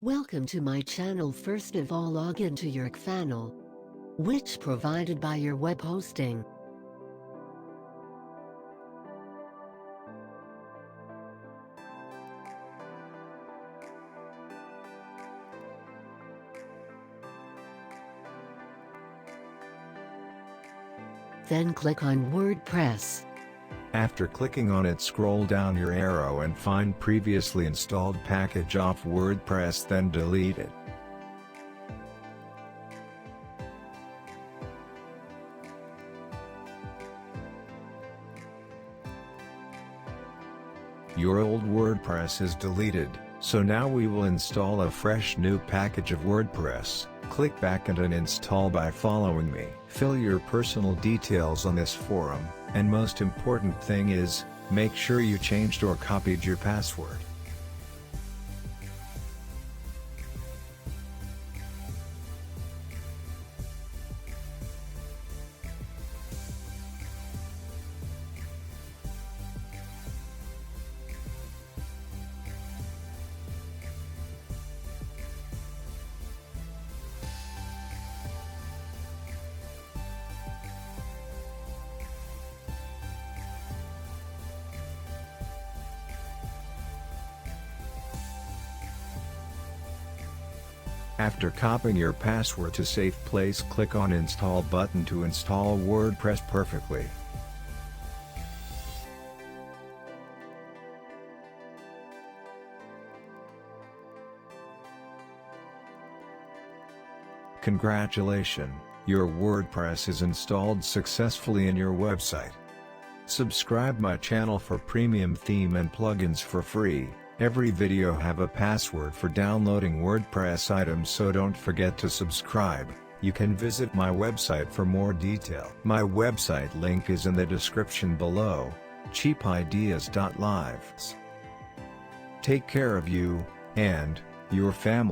Welcome to my channel. First of all, log into your channel, which provided by your web hosting. Then click on WordPress. After clicking on it, scroll down your arrow and find previously installed package of WordPress, then delete it. Your old WordPress is deleted, so now we will install a fresh new package of WordPress. Click back and uninstall by following me. Fill your personal details on this forum, and most important thing is, make sure you changed or copied your password. After copying your password to safe place, click on Install button to install WordPress perfectly. Congratulations, your WordPress is installed successfully in your website. Subscribe my channel for premium theme and plugins for free. Every video have a password for downloading WordPress items, so don't forget to subscribe. You can visit my website for more detail. My website link is in the description below, cheapideas.live. Take care of you and your family.